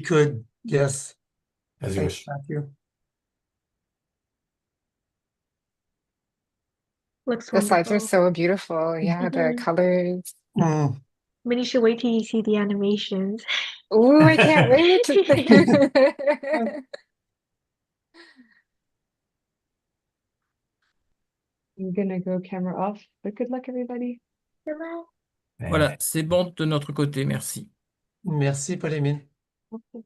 could, yes. As you Thanks, wish. Matthew. Looks The slides are wonderful. so beautiful. Yeah, the colors. Mm. Many should wait till you see the animations. Ooh, I can't wait to I'm gonna go camera off, but good luck, everybody. Voilà, c'est bon de notre côté, merci. Merci, Paul-Émile. Okay.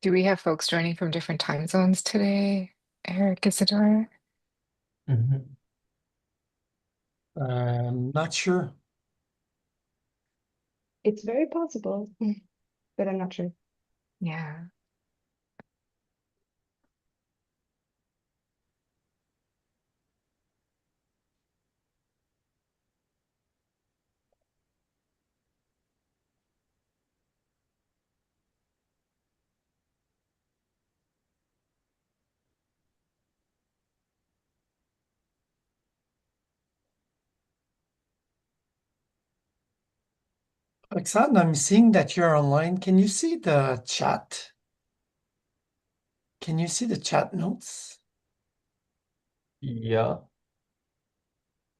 Do we have folks joining from different time zones today? Eric, Isadora? Not sure. It's very possible, but I'm not sure. Yeah. Roxanne, I'm seeing that you're online. Can you see the chat? Can you see the chat notes? Yeah.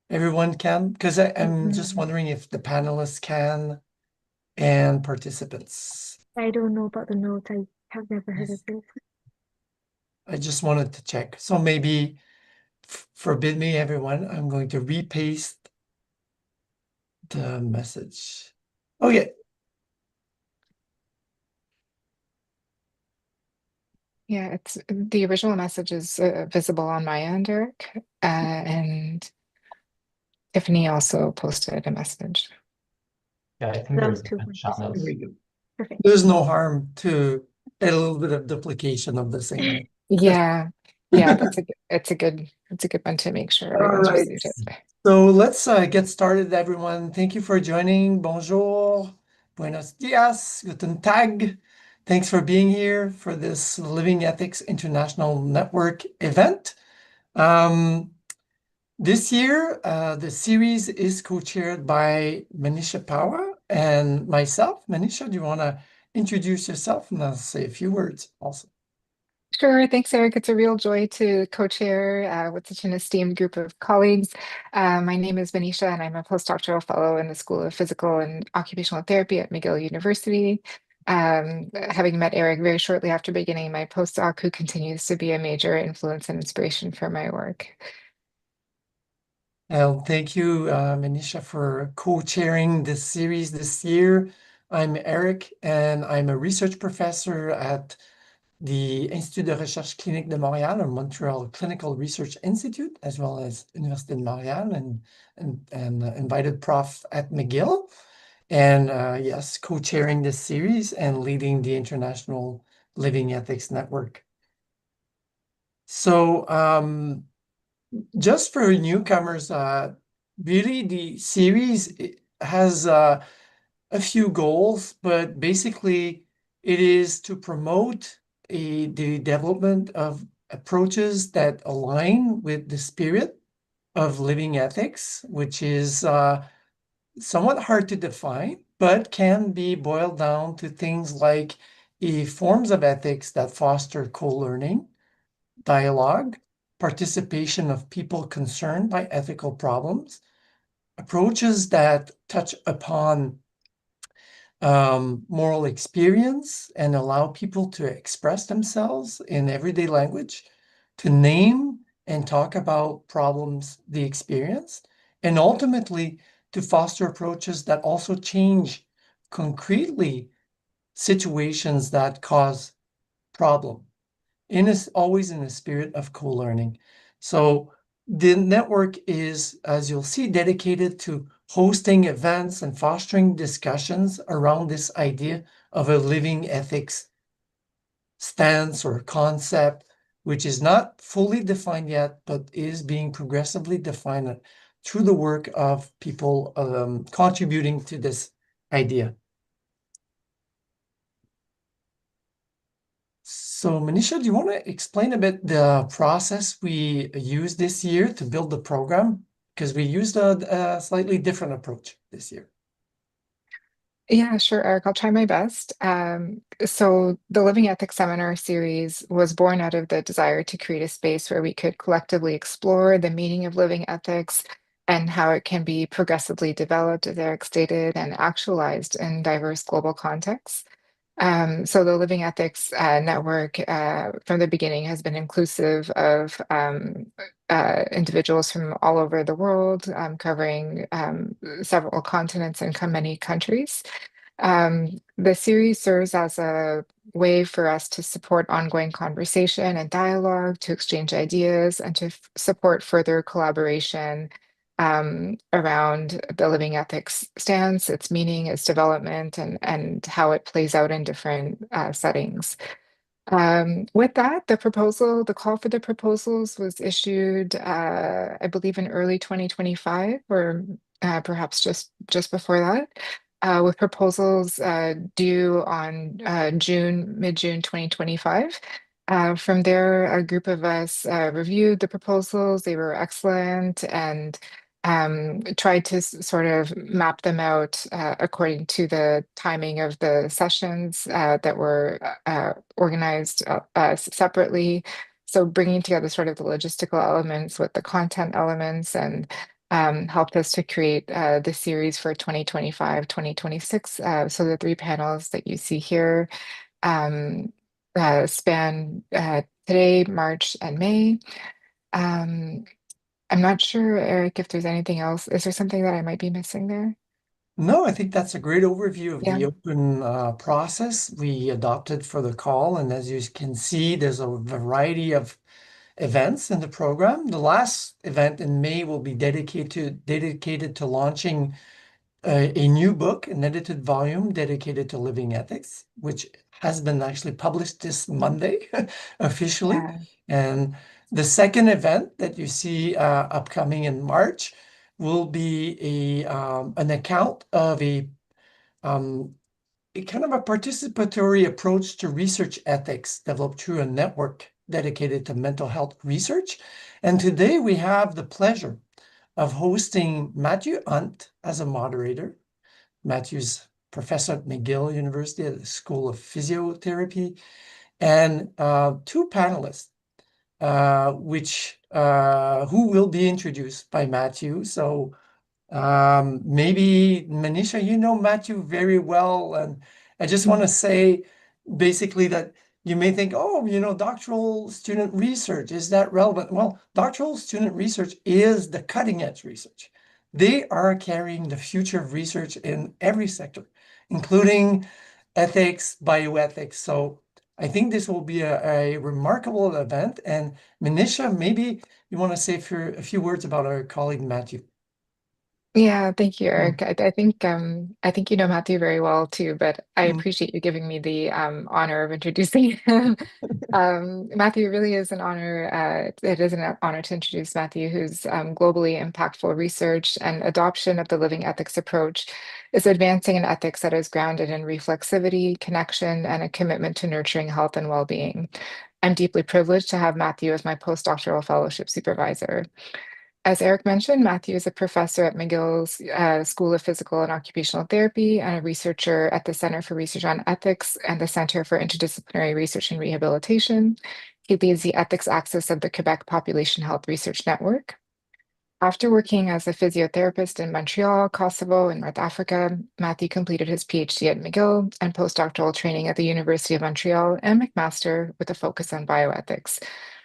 Everyone can? Because I'm just wondering if the panelists can and participants. I don't know about the notes. I have never heard of this. I just wanted to check. So maybe forbid me, everyone. I'm going to repaste the message. Oh, yeah. Yeah, it's the original message is visible on my end, Eric. And Tiffany also posted a message. Yeah, I think That there's was too a much. chat There notes. we go. Perfect. There's no harm to add a little bit of duplication of the same one. Yeah, yeah, it's a good one to make sure All everyone's right. received it. So let's get started, everyone. Thank you for joining. Bonjour, buenos dias, guten tag. Thanks for being here for this Living Ethics International Network event. This year, the series is co-chaired by Manisha Pawa and myself. Manisha, do you want to introduce yourself and I'll say a few words also? Sure, thanks, Eric. It's a real joy to co-chair with such an esteemed group of colleagues. My name is Venetia, and I'm a postdoctoral fellow in the School of Physical and Occupational Therapy at McGill University. Having met Eric very shortly after beginning my postdoc, who continues to be a major influence and inspiration for my work. Thank you, Manisha, for co-chairing this series this year. I'm Eric, and I'm a research professor at the Institut de Recherche Clinique de Montréal, or Montreal Clinical Research Institute, as well as Université de Montréal, and invited prof at McGill. And yes, co-chairing this series and leading the International Living Ethics Network. So just for newcomers, really the series has a few goals, but basically it is to promote the development of approaches that align with the spirit of living ethics, which is somewhat hard to define, but can be boiled down to things like forms of ethics that foster co-learning, dialogue, participation of people concerned by ethical problems, approaches that touch upon moral experience and allow people to express themselves in everyday language, to name and talk about problems they experience, and ultimately to foster approaches that also change concretely situations that cause problem, always in the spirit of co-learning. So the network is, as you'll see, dedicated to hosting events and fostering discussions around this idea of a living ethics stance or concept, which is not fully defined yet, but is being progressively defined through the work of people contributing to this idea. So Manisha, do you want to explain a bit the process we used this year to build the program? Because we used a slightly different approach this year. Yeah, sure, Eric. I'll try my best. So the Living Ethics Seminar series was born out of the desire to create a space where we could collectively explore the meaning of living ethics and how it can be progressively developed, as Eric stated, and actualized in diverse global contexts. So the Living Ethics Network from the beginning has been inclusive of individuals from all over the world, covering several continents and many countries. The series serves as a way for us to support ongoing conversation and dialogue, to exchange ideas, and to support further collaboration around the living ethics stance, its meaning, its development, and how it plays out in different settings. With that, the call for the proposals was issued, I believe, in early 2025, or perhaps just before that, with proposals due on mid-June 2025. From there, a group of us reviewed the proposals. They were excellent and tried to sort of map them out according to the timing of the sessions that were organized separately. So bringing together sort of the logistical elements with the content elements and helped us to create the series for 2025, 2026. So the three panels that you see here span today, March, and May. Um, I'm not sure, Eric, if there's anything else. Is there something that I might be missing there? No, I think that's a great overview of Yeah. the open process we adopted for the call. And as you can see, there's a variety of events in the program. The last event in May will be dedicated to launching a new book, an edited volume dedicated to living ethics, which has been actually published this Monday officially. Yeah. And the second event that you see upcoming in March will be an account of a kind of a participatory approach to research ethics developed through a network dedicated to mental health research. And today we have the pleasure of hosting Matthew Hunt as a moderator. Matthew's professor at McGill University at the School of Physiotherapy, and two panelists, who will be introduced by Matthew. So maybe Manisha, you know Matthew very well, and I just want to say basically that you may think, oh, doctoral student research, is that relevant? Well, doctoral student research is the cutting edge research. They are carrying the future of research in every sector, including ethics, bioethics. So I think this will be a remarkable event. And Manisha, maybe you want to say a few words about our colleague Matthew. Yeah, thank you, Mm, Eric. I think you know Matthew very well too, but I mm. appreciate you giving me the honor of introducing him. Matthew really is an honor. It is an honor to introduce Matthew, whose globally impactful research and adoption of the living ethics approach is advancing an ethics that is grounded in reflexivity, connection, and a commitment to nurturing health and well-being. I'm deeply privileged to have Matthew as my postdoctoral fellowship supervisor. As Eric mentioned, Matthew is a professor at McGill's School of Physical and Occupational Therapy and a researcher at the Center for Research on Ethics and the Center for Interdisciplinary Research and Rehabilitation. He leads the ethics axis of the Quebec Population Health Research Network. After working as a physiotherapist in Montreal, Kosovo, and North Africa, Matthew completed his PhD at McGill and postdoctoral training at the University of Montreal and McMaster with a focus on bioethics.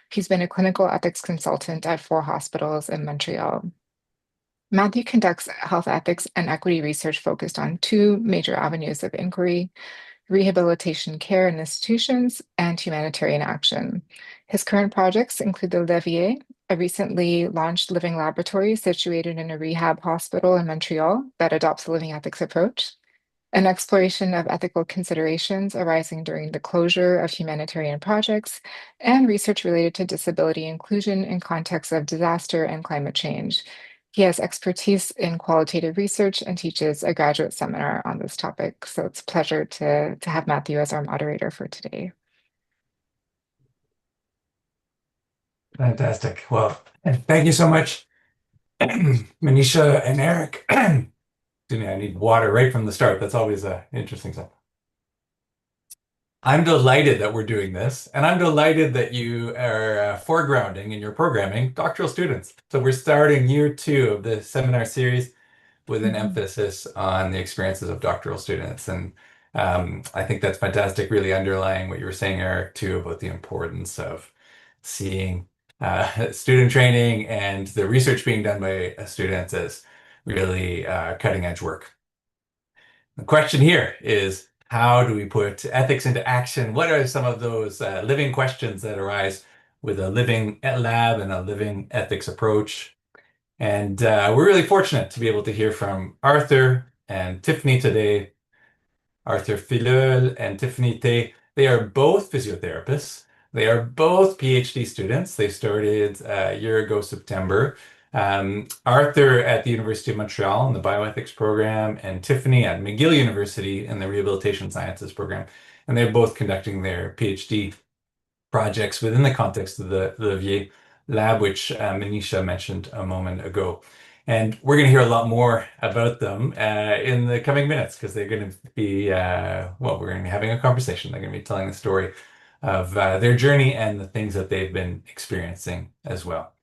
He's been a clinical ethics consultant at 4 hospitals in Montreal. Matthew conducts health ethics and equity research focused on two major avenues of inquiry: rehabilitation care in institutions and humanitarian action. His current projects include the Levier, a recently launched living laboratory situated in a rehab hospital in Montreal that adopts a living ethics approach, an exploration of ethical considerations arising during the closure of humanitarian projects, and research related to disability inclusion in contexts of disaster and climate change. He has expertise in qualitative research and teaches a graduate seminar on this topic. So it's a pleasure to have Matthew as our moderator for today. Fantastic. Well, and thank you so much, Manisha and Eric. Excuse me, I need water right from the start. That's always an interesting stuff. I'm delighted that we're doing this, and I'm delighted that you are foregrounding in your programming doctoral students. So we're starting year 2 of the seminar series with an emphasis on the experiences of doctoral students. And I think that's fantastic, really underlying what you were saying, Eric, too, about the importance of seeing student training and the research being done by students as really cutting edge work. The question here is, how do we put ethics into action? What are some of those living questions that arise with a living lab and a living ethics approach? And we're really fortunate to be able to hear from Arthur and Tiffany today. Arthur Filul and Tiffany Tay. They are both physiotherapists. They are both PhD students. They started a year ago, September. Arthur at the University of Montreal in the bioethics program, and Tiffany at McGill University in the rehabilitation sciences program. And they're both conducting their PhD projects within the context of the Levier lab, which Manisha mentioned a moment ago. And we're going to hear a lot more about them in the coming minutes, because they're going to be, well, we're going to be having a conversation. They're going to be telling the story of their journey and the things that they've been experiencing as well.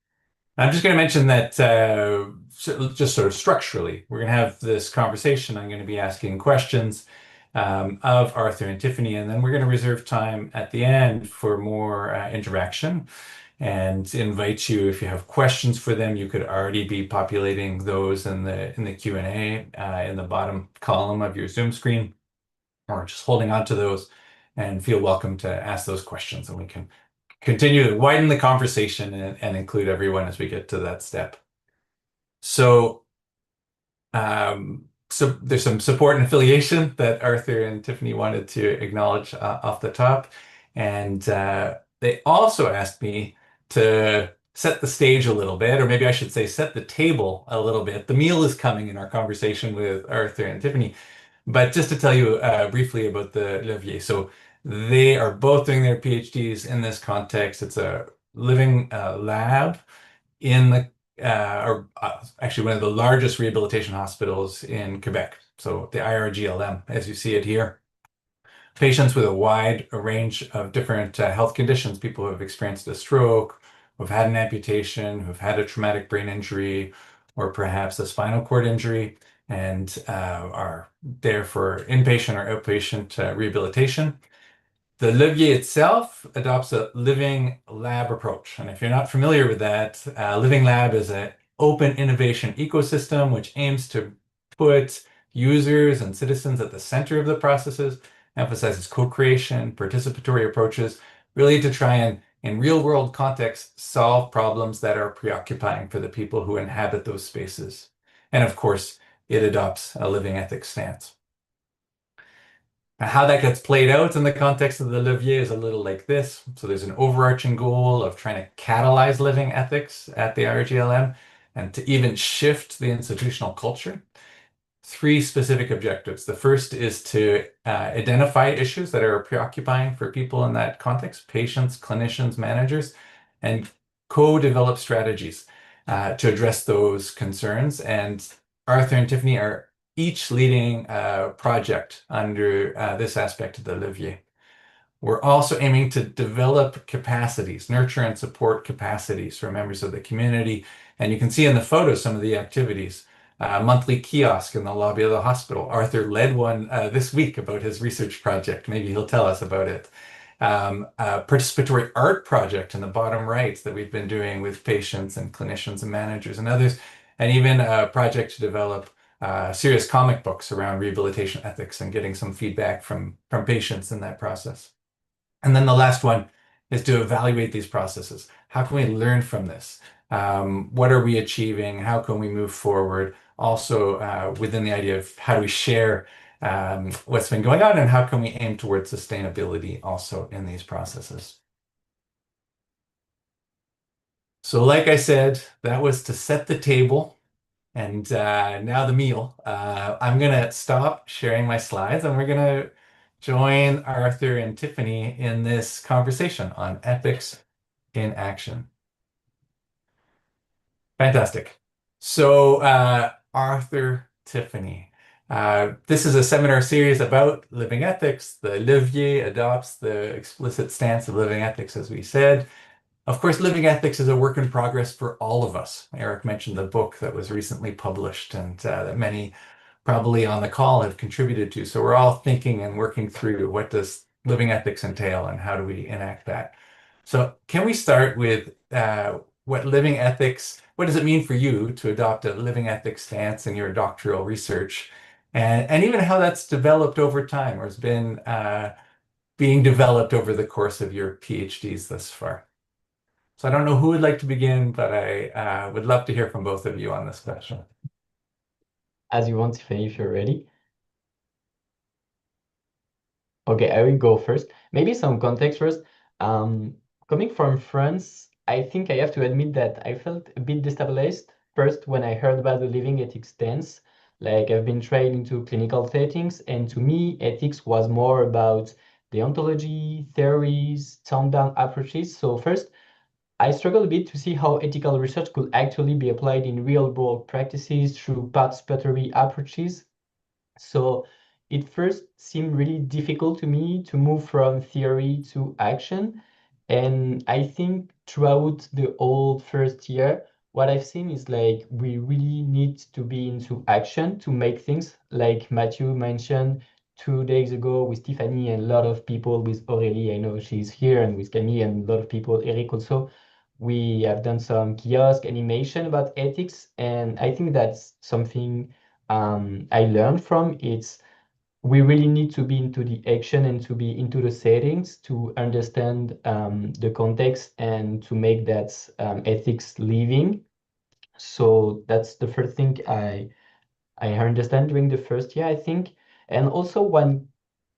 I'm just going to mention that just sort of structurally, we're going to have this conversation. I'm going to be asking questions of Arthur and Tiffany, and then we're going to reserve time at the end for more interaction and invite you, if you have questions for them, you could already be populating those in the Q&A in the bottom column of your Zoom screen, or just holding on to those, and feel welcome to ask those questions, and we can continue to widen the conversation and include everyone as we get to that step. So there's some support and affiliation that Arthur and Tiffany wanted to acknowledge off the top. And they also asked me to set the stage a little bit, or maybe I should say set the table a little bit. The meal is coming in our conversation with Arthur and Tiffany. But just to tell you briefly about the Levier. So they are both doing their PhDs in this context. It's a living lab in the actually one of the largest rehabilitation hospitals in Quebec. So the IRGLM, as you see it here. Patients with a wide range of different health conditions, people who have experienced a stroke, who've had an amputation, who've had a traumatic brain injury, or perhaps a spinal cord injury, and are there for inpatient or outpatient rehabilitation. The Levier itself adopts a living lab approach. And if you're not familiar with that, living lab is an open innovation ecosystem which aims to put users and citizens at the center of the processes, emphasizes co-creation, participatory approaches, really to try and, in real-world context, solve problems that are preoccupying for the people who inhabit those spaces. And of course, it adopts a living ethics stance. How that gets played out in the context of the Levier is a little like this. So there's an overarching goal of trying to catalyze living ethics at the RGLM and to even shift the institutional culture. 3 specific objectives. The first is to identify issues that are preoccupying for people in that context, patients, clinicians, managers, and co-develop strategies to address those concerns. And Arthur and Tiffany are each leading a project under this aspect of the Levier. We're also aiming to develop capacities, nurture and support capacities for members of the community. And you can see in the photo some of the activities. Monthly kiosk in the lobby of the hospital. Arthur led one this week about his research project. Maybe he'll tell us about it. A participatory art project in the bottom right that we've been doing with patients and clinicians and managers and others. And even a project to develop serious comic books around rehabilitation ethics and getting some feedback from patients in that process. And then the last one is to evaluate these processes. How can we learn from this? What are we achieving? How can we move forward? Also, within the idea of how do we share what's been going on, and how can we aim towards sustainability also in these processes? So like I said, that was to set the table. And now the meal. I'm going to stop sharing my slides, and we're going to join Arthur and Tiffany in this conversation on ethics in action. Fantastic. So, Arthur, Tiffany, this is a seminar series about living ethics. The Levier adopts the explicit stance of living ethics, as we said. Of course, living ethics is a work in progress for all of us. Eric mentioned the book that was recently published and that many probably on the call have contributed to. So we're all thinking and working through what does living ethics entail and how do we enact that. So can we start with what does it mean for you to adopt a living ethics stance in your doctoral research? And even how that's developed over time or has been being developed over the course of your PhDs thus far. So I don't know who would like to begin, but I would love to hear from both of you on this question. As you want, Tiffany, if you're ready. Okay, I will go first. Maybe some context first. Coming from France, I think I have to admit that I felt a bit destabilized first when I heard about the living ethics stance. Like I've been trained into clinical settings, and to me, ethics was more about deontology, theories, top-down approaches. So first, I struggle a bit to see how ethical research could actually be applied in real-world practices through participatory approaches. So it first seemed really difficult to me to move from theory to action. And I think throughout the whole first year, what I've seen is like we really need to be into action to make things like Matthew mentioned 2 days ago with Tiffany and a lot of people with Aurélie. I know she's here and with Camille and a lot of people, Eric also. We have done some kiosk animation about ethics, and I think that's something I learned from. It's we really need to be into the action and to be into the settings to understand the context and to make that ethics living. So that's the first thing I understand during the first year, I think. And also one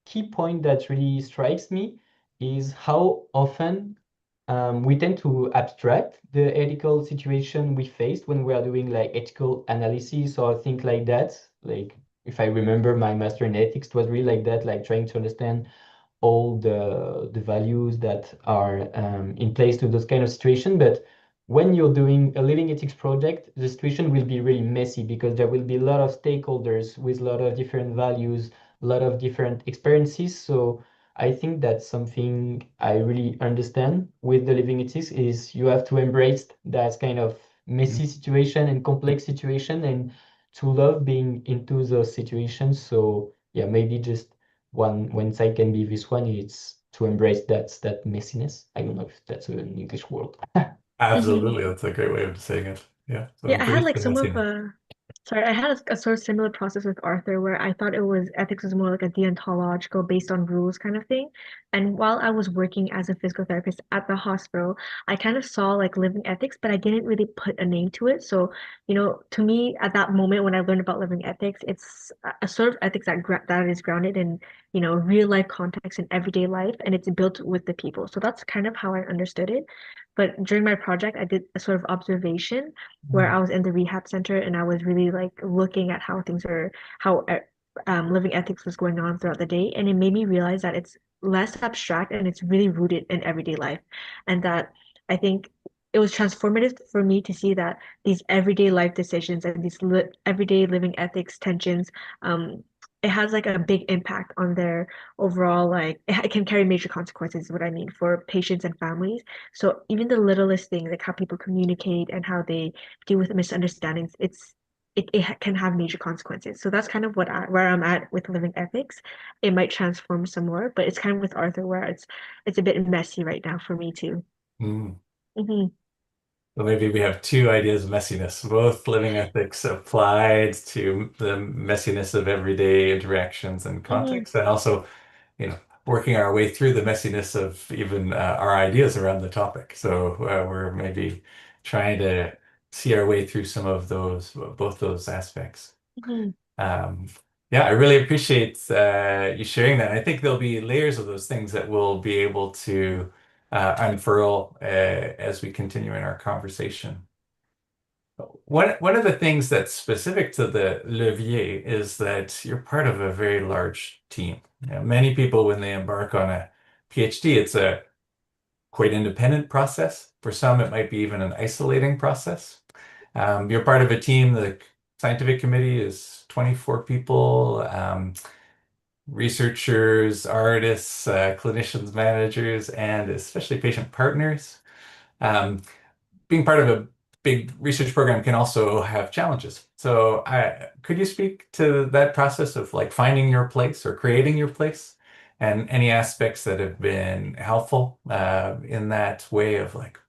key point that really strikes me is how often we tend to abstract the ethical situation we faced when we are doing like ethical analysis or things like that. Like if I remember my master in ethics, it was really like that, like trying to understand all the values that are in place to those kind of situation. But when you're doing a living ethics project, the situation will be really messy because there will be a lot of stakeholders with a lot of different values, a lot of different experiences. So I think that's something I really understand with the living ethics is you have to embrace that kind of messy situation and complex situation and to love being into those situations. So yeah, maybe just one side can be this one, it's to embrace that messiness. I don't know if that's an English word. Absolutely, that's a great way of saying it. Yeah, so Yeah, I had embrace like the some of messiness. sorry, I had a sort of similar process with Arthur where I thought it was ethics was more like a deontological based on rules kind of thing. And while I was working as a physical therapist at the hospital, I kind of saw like living ethics, but I didn't really put a name to it. So, to me at that moment when I learned about living ethics, it's a sort of ethics that is grounded in, real life context and everyday life, and it's built with the people. So that's kind of how I understood it. But during my project, I did a sort of observation where I was in the rehab center and I was really like looking at how living ethics was going on throughout the day. And it made me realize that it's less abstract and it's really rooted in everyday life. And that I think it was transformative for me to see that these everyday life decisions and these everyday living ethics tensions, it has like a big impact on their overall, like it can carry major consequences, is what I mean, for patients and families. So even the littlest things, like how people communicate and how they deal with misunderstandings, it can have major consequences. So that's kind of where I'm at with living ethics. It might transform some more, but it's kind of with Arthur where it's a bit messy right now for me too. Mm. Hmm. So maybe we have two ideas of messiness, both living ethics applied to the messiness of everyday interactions and Hmm. context, and also, working our way through the messiness of even our ideas around the topic. So we're maybe trying to see our way through some of both those aspects. Hmm. Um, yeah, I really appreciate you sharing that. I think there'll be layers of those things that we'll be able to unfurl as we continue in our conversation. One of the things that's specific to the Levier is that you're part of a very large team. Many people, when they embark on a PhD, it's a quite independent process. For some, it might be even an isolating process. You're part of a team. The scientific committee is 24 people, researchers, artists, clinicians, managers, and especially patient partners. Being part of a big research program can also have challenges. So could you speak to that process of like finding your place or creating your place and any aspects that have been helpful in that way of like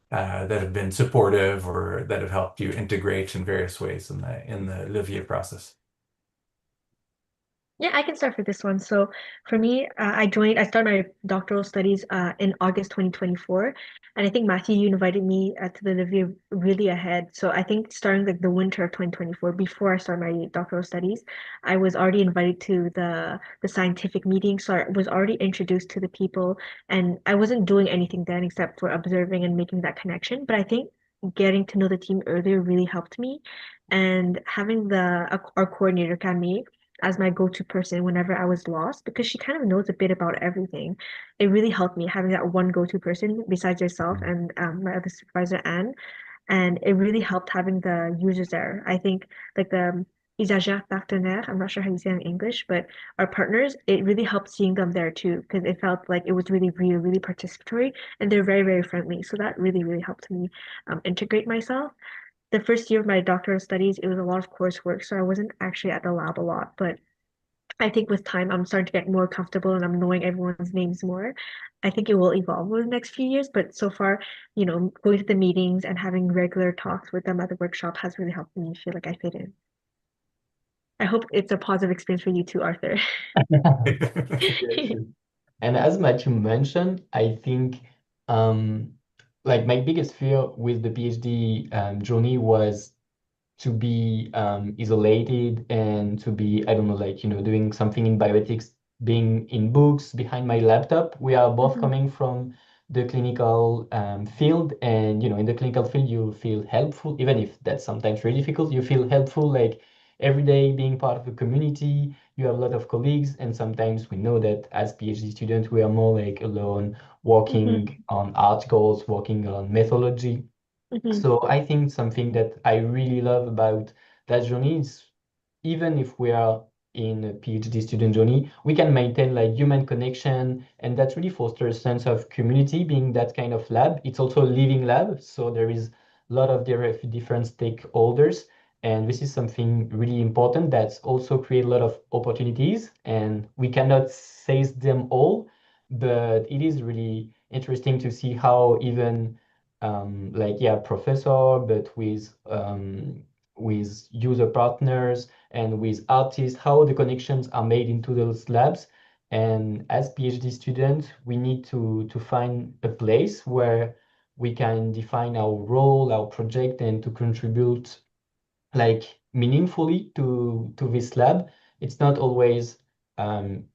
that have been supportive or that have helped you integrate in various ways in the Levier process? Yeah, I can start for this one. So for me, I started my doctoral studies in August 2024. And I think Matthew, you invited me to the Olivier really ahead. So I think starting like the winter of 2024, before I started my doctoral studies, I was already invited to the scientific meeting. So I was already introduced to the people, and I wasn't doing anything then except for observing and making that connection. But I think getting to know the team earlier really helped me. And having our coordinator, Camille, as my go-to person whenever I was lost because she kind of knows a bit about everything. It really helped me having that one go-to person besides yourself and my other supervisor, Anne. And it really helped having the users there. I think like the Isagère partenaire, I'm not sure how you say it in English, but our partners, it really helped seeing them there too, because it felt like it was really real, really participatory, and they're very, very friendly. So that really, really helped me integrate myself. The first year of my doctoral studies, it was a lot of coursework, so I wasn't actually at the lab a lot, but I think with time, I'm starting to get more comfortable and I'm knowing everyone's names more. I think it will evolve over the next few years, but so far, going to the meetings and having regular talks with them at the workshop has really helped me feel like I fit in. I hope it's a positive experience for you too, Arthur. Yes. And as Matthew mentioned, I think um, like my biggest fear with the PhD journey was to be isolated and to be, I don't know, like, doing something in bioethics, being in books behind my laptop. We are both Mhm, coming from the clinical field, and, in the clinical field, you feel helpful, even if that's sometimes really difficult. You feel helpful, like every day being part of a community. You have a lot of colleagues, and sometimes we know that as PhD students, we are more like alone, mhm, working on articles, working on methodology. mhm, So I think something that I really love about that journey is even if we are in a PhD student journey, we can maintain like human connection, and that really fosters a sense of community. Being that kind of lab, it's also a living lab, so there is a lot of different stakeholders, and this is something really important that's also create a lot of opportunities, and we cannot seize them all, but it is really interesting to see how even like yeah, professor, but with user partners and with artists, how the connections are made into those labs. And as PhD students, we need to find a place where we can define our role, our project, and to contribute like meaningfully to this lab. It's not always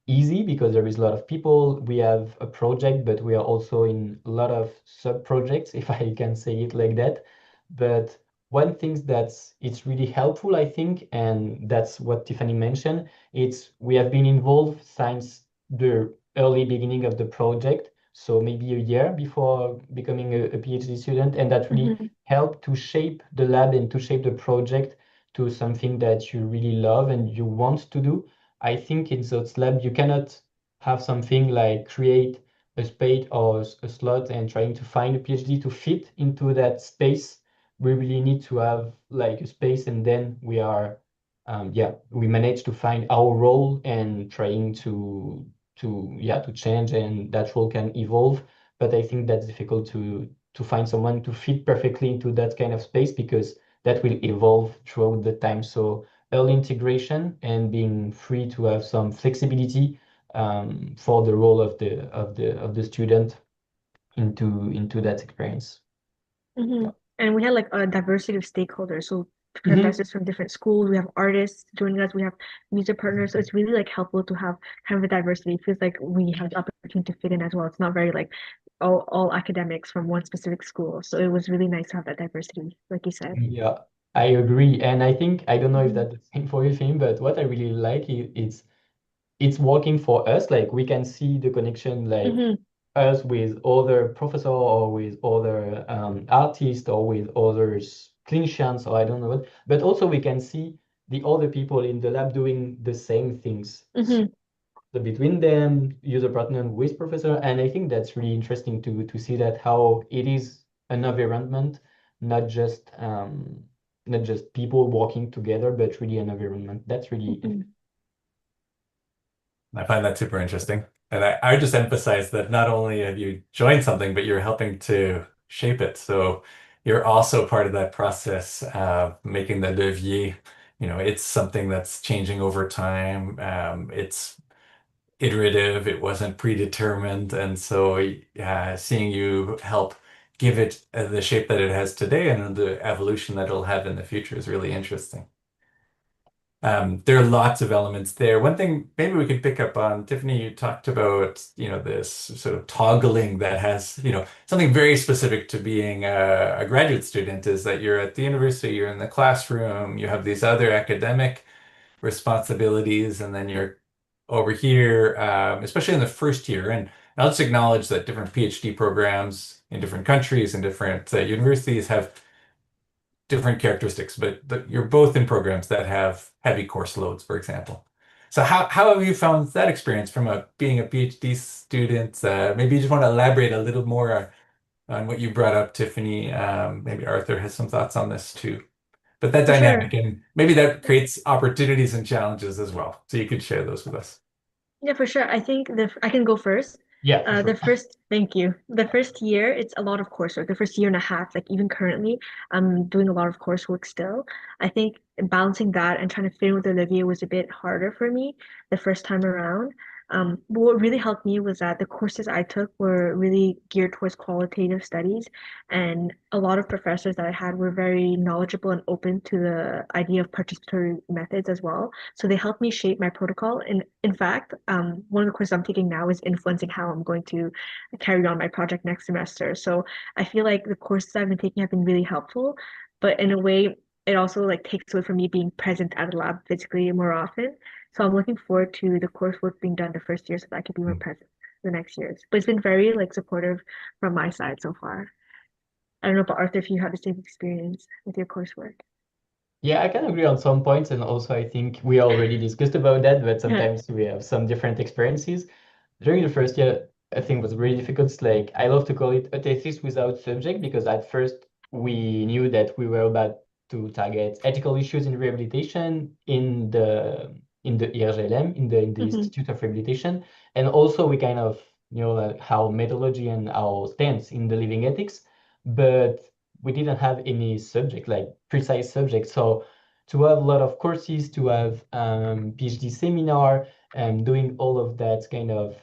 easy because there is a lot of people. We have a project, but we are also in a lot of sub projects, if I can say it like that. But one thing that's it's really helpful, I think, and that's what Tiffany mentioned. It's we have been involved since the early beginning of the project, so maybe a year before becoming a PhD student, and that really mhm, help to shape the lab and to shape the project to something that you really love and you want to do. I think in those lab you cannot have something like create a space or a slot and trying to find a PhD to fit into that space. We really need to have like a space, and then we manage to find our role and trying to change, and that role can evolve. But I think that's difficult to find someone to fit perfectly into that kind of space because that will evolve throughout the time. So early integration and being free to have some flexibility for the role of the student into that experience. Yeah. mhm. And we had like a diversity of stakeholders. So Mhm. professors from different schools, we have artists joining us, we have music partners. So it's really like helpful to have kind of a diversity. It feels like we have the opportunity to fit in as well. It's not very like all academics from one specific school. So it was really nice to have that diversity, like you said. Yeah, I agree. And I think I don't know if Mhm, that's the same for you, Finn, but what I really like is it's working for us. Like we can see the connection, like mhm, us with other professor or with other artists or with others clinicians or I don't know what, but also we can see the other people in the lab doing the same things. So between them, user partner with professor, and I think that's really interesting to see that how it is an environment, not just people working together, but really an environment. That's really I find that super interesting. And I would just emphasize that not only have you joined something, but you're helping to shape it. So you're also part of that process of making the levier. It's something that's changing over time. It's iterative, it wasn't predetermined. And so seeing you help give it the shape that it has today and the evolution that it'll have in the future is really interesting. There are lots of elements there. One thing maybe we could pick up on, Tiffany, you talked about, this sort of toggling that has, something very specific to being a graduate student is that you're at the university, you're in the classroom, you have these other academic responsibilities, and then you're over here, especially in the first year. And I'll just acknowledge that different PhD programs in different countries and different universities have different characteristics, but you're both in programs that have heavy course loads, for example. So how have you found that experience from being a PhD student? Maybe you just want to elaborate a little more on what you brought up, Tiffany. Maybe Arthur has some thoughts on this too. But that For dynamic, sure. and maybe that creates opportunities and challenges as well. So you could share those with us. Yeah, for sure. I think I can go first. yeah, for The sure. first, thank you. The first year, it's a lot of coursework. The first year and a half, like even currently, I'm doing a lot of coursework still. I think balancing that and trying to fit in with Olivia was a bit harder for me the first time around. But what really helped me was that the courses I took were really geared towards qualitative studies, and a lot of professors that I had were very knowledgeable and open to the idea of participatory methods as well. So they helped me shape my protocol. And in fact, one of the courses I'm taking now is influencing how I'm going to carry on my project next semester. So I feel like the courses I've been taking have been really helpful, but in a way, it also like takes away from me being present at the lab physically more often. So I'm looking forward to the coursework being done the first year so that I can be more present the next years. But it's been very like supportive from my side so far. I don't know about Arthur if you had the same experience with your coursework. Yeah, I can agree on some points, and also I think we already discussed about that, but Yeah. sometimes we have some different experiences. During the first year, I think it was really difficult. It's like I love to call it a thesis without subject because at first we knew that we were about to target ethical issues in rehabilitation in the IRGLM, in the Institute of Rehabilitation, and also we kind of like how methodology and our stance in the living ethics, but we didn't have any subject like precise subject. So to have a lot of courses, to have PhD seminar, and doing all of that kind of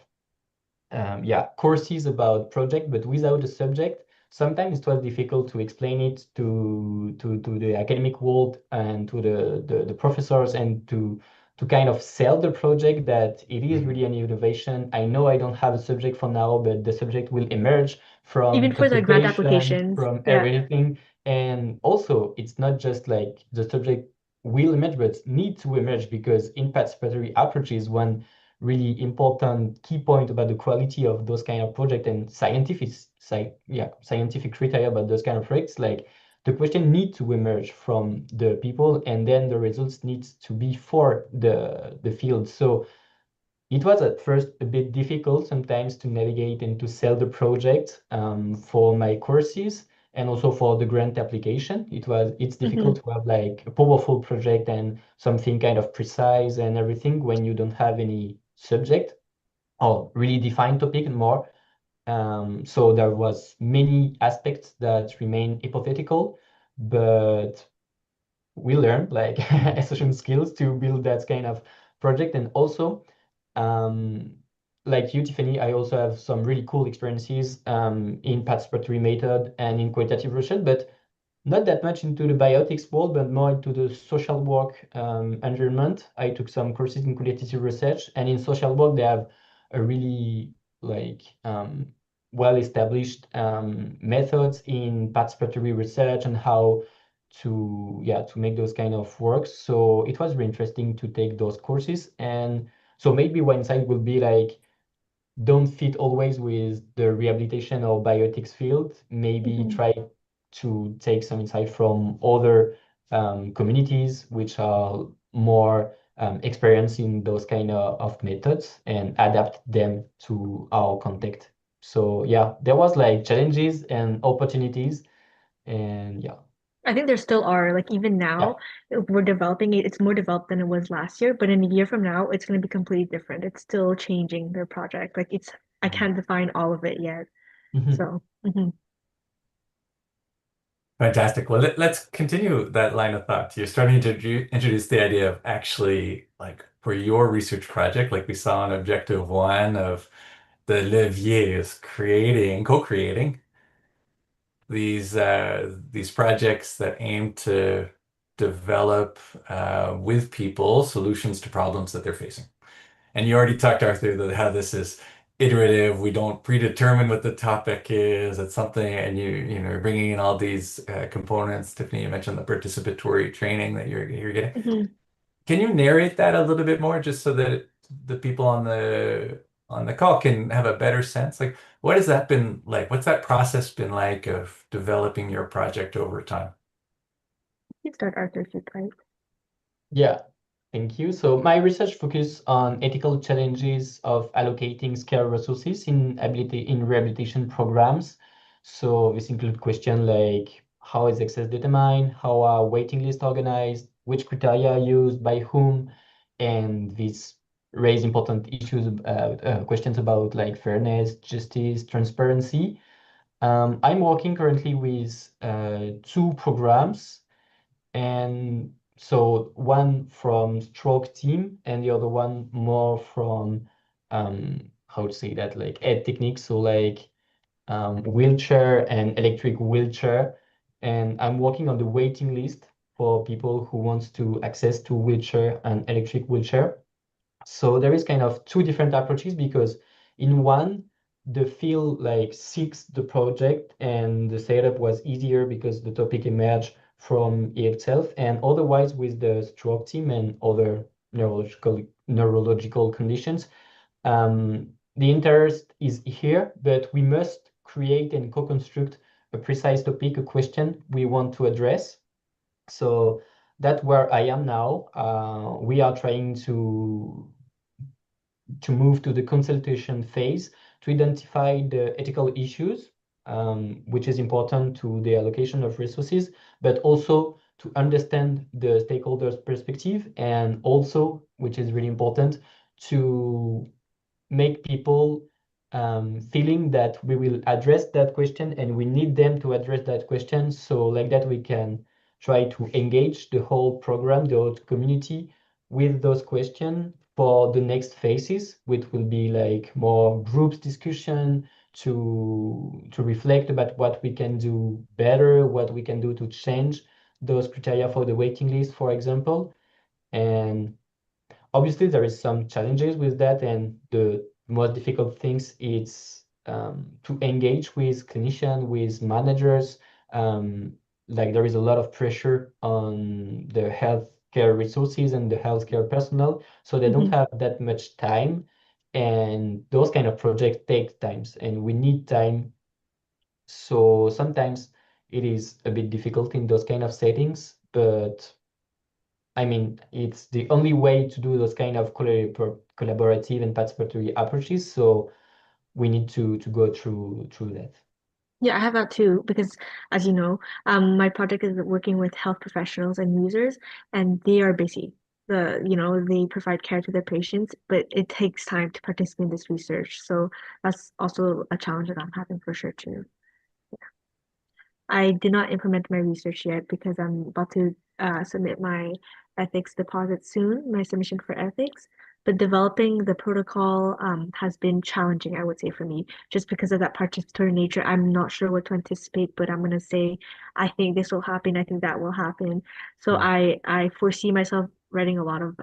courses about project, but without a subject. Sometimes it was difficult to explain it to the academic world and to the professors and to kind of sell the project that it is really an innovation. I know I don't have a subject for now, but the subject will emerge from Even the for the grant publication, applications. from Yeah. everything. And also, it's not just like the subject will emerge, but need to emerge because in participatory approaches, one really important key point about the quality of those kind of project and scientific criteria about those kind of projects, like the question need to emerge from the people and then the results need to be for the field. So it was at first a bit difficult sometimes to navigate and to sell the project for my courses and also for the grant application. It's difficult to have like a powerful project and something kind of precise and everything when you don't have any subject or really defined topic and more. So there was many aspects that remain hypothetical, but we learned like essential skills to build that kind of project. And also, um, like you, Tiffany, I also have some really cool experiences in participatory method and in qualitative research, but not that much into the biotics world, but more into the social work environment. I took some courses in qualitative research, and in social work, they have a really like well-established methods in participatory research and how to make those kind of works. So it was really interesting to take those courses. And so maybe one side will be like don't fit always with the rehabilitation or biotics field. Maybe try to take some insight from other communities which are more experienced in those kind of methods and adapt them to our context. So yeah, there was like challenges and opportunities, and yeah. I think there still are, like even now, we're developing it. It's more developed than it was last year, but in a year from now, it's going to be completely different. It's still changing their project. Like I can't define all of it yet. So, Fantastic. Well, let's continue that line of thought. You're starting to introduce the idea of actually, like for your research project, like we saw in objective one of the leviers co-creating these projects that aim to develop with people solutions to problems that they're facing. And you already talked, Arthur, that how this is iterative. We don't predetermine what the topic is. It's something, and you're bringing in all these components. Tiffany, you mentioned the participatory training that you're getting. Can you narrate that a little bit more, just so that the people on the call can have a better sense? Like, what has that been like? What's that process been like of developing your project over time? You start, Arthur, if you'd like. Yeah, thank you. So my research focused on ethical challenges of allocating scarce resources in rehabilitation programs. So this include questions like how is access determined, how are waiting lists organized, which criteria are used by whom, and these raise important issues, questions about like fairness, justice, transparency. I'm working currently with two programs, and so one from stroke team and the other one more from how to say that, like ed techniques, so like wheelchair and electric wheelchair. And I'm working on the waiting list for people who wants to access to wheelchair and electric wheelchair. So there is kind of two different approaches, because in one, the field like seeks the project and the setup was easier because the topic emerged from itself. And otherwise, with the stroke team and other neurological conditions, the interest is here, but we must create and co-construct a precise topic, a question we want to address. So that's where I am now. We are trying to move to the consultation phase to identify the ethical issues, which is important to the allocation of resources, but also to understand the stakeholders' perspective, and also, which is really important, to make people feeling that we will address that question and we need them to address that question. So like that, we can try to engage the whole program, the whole community with those questions for the next phases, which will be like more groups discussion to reflect about what we can do better, what we can do to change those criteria for the waiting list, for example. And obviously, there is some challenges with that, and the most difficult things is to engage with clinicians, with managers. Like there is a lot of pressure on the healthcare resources and the healthcare personnel, so they don't have that much time. And those kind of projects take times, and we need time. So sometimes it is a bit difficult in those kind of settings, but I mean, it's the only way to do those kind of collaborative and participatory approaches. So we need to go through that. Yeah, I have that too, because as you know, my project is working with health professionals and users, and they are busy. They provide care to their patients, but it takes time to participate in this research. So that's also a challenge that I'm having for sure too. I did not implement my research yet because I'm about to submit my ethics deposit soon, my submission for ethics. But developing the protocol has been challenging, I would say, for me, just because of that participatory nature. I'm not sure what to anticipate, but I'm gonna say, I think this will happen, I think that will happen. So I foresee myself writing a lot of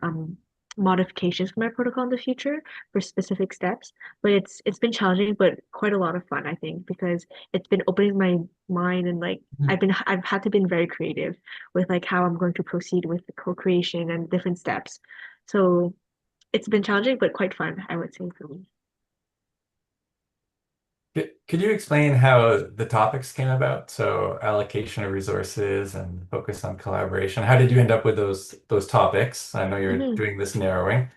modifications for my protocol in the future for specific steps. But it's been challenging, but quite a lot of fun, I think, because it's been opening my mind, and like I've had to been very creative with like how I'm going to proceed with the co-creation and different steps. So it's been challenging but quite fun, I would say, for me. Could you explain how the topics came about? So allocation of resources and focus on collaboration. How did you end up with those topics? I know you're Hmm. doing this narrowing.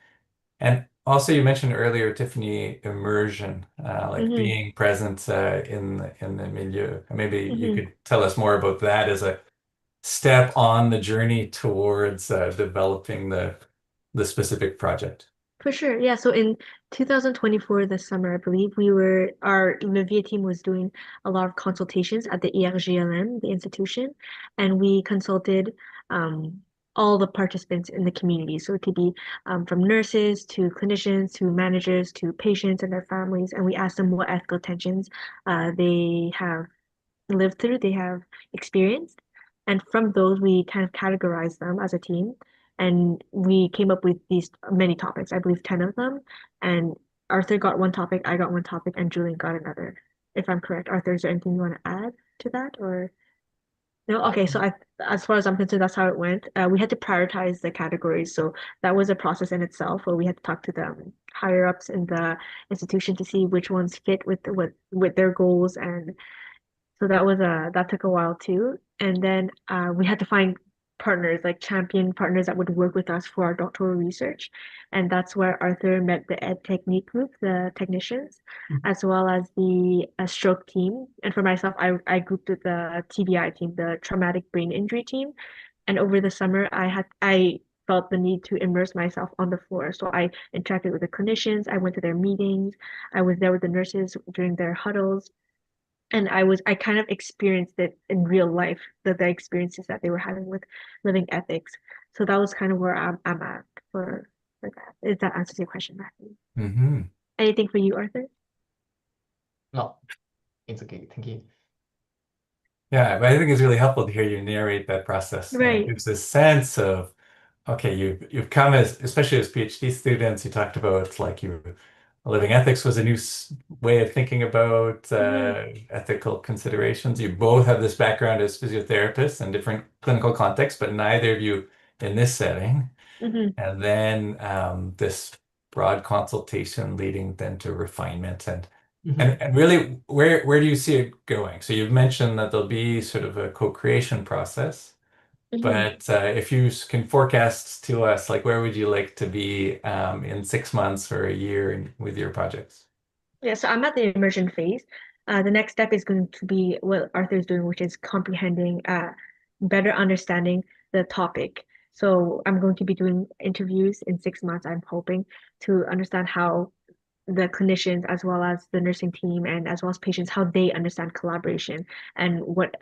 And also you mentioned earlier, Tiffany, immersion, like Hmm. being present in the milieu. Maybe you Hmm. could tell us more about that as a step on the journey towards developing the specific project. For sure. Yeah. So in 2024, this summer, I believe our Olivier team was doing a lot of consultations at the ERGLM, the institution, and we consulted um, all the participants in the community. So it could be from nurses to clinicians to managers to patients and their families. And we asked them what ethical tensions they have lived through, they have experienced. And from those, we kind of categorized them as a team. And we came up with these many topics, I believe 10 of them. And Arthur got one topic, I got one topic, and Julian got another, if I'm correct. Arthur, is there anything you want to add to that? Or no? Okay, so as far as I'm concerned, that's how it went. We had to prioritize the categories. So that was a process in itself where we had to talk to the higher ups in the institution to see which ones fit with their goals, and so that took a while too. And then we had to find partners, like champion partners that would work with us for our doctoral research. And that's where Arthur met the Ed Technique group, the technicians, as well as the stroke team. And for myself, I grouped with the TBI team, the traumatic brain injury team. And over the summer, I felt the need to immerse myself on the floor. So I interacted with the clinicians, I went to their meetings, I was there with the nurses during their huddles, and I kind of experienced it in real life, the experiences that they were having with living ethics. So that was kind of where I'm at for that. If that answers your question, Matthew. Hmm. Anything for you, Arthur? No, it's okay. Thank you. Yeah, but I think it's really helpful to hear you narrate that process, and it Right. gives a sense of, okay, you've come as, especially as PhD students, you talked about like you living ethics was a new way of thinking about Mm-hmm. ethical considerations. You both have this background as physiotherapists in different clinical contexts, but neither of you in this setting. Mm-hmm. And then this broad consultation leading then to refinement and really where do you see it going? So you've mentioned that there'll be sort of a co-creation process, Mm-hmm. but if you can forecast to us, like where would you like to be in 6 months or a year with your projects? Yeah, so I'm at the immersion phase. The next step is going to be what Arthur is doing, which is comprehending, better understanding the topic. So I'm going to be doing interviews in 6 months, I'm hoping, to understand how the clinicians as well as the nursing team and as well as patients how they understand collaboration and what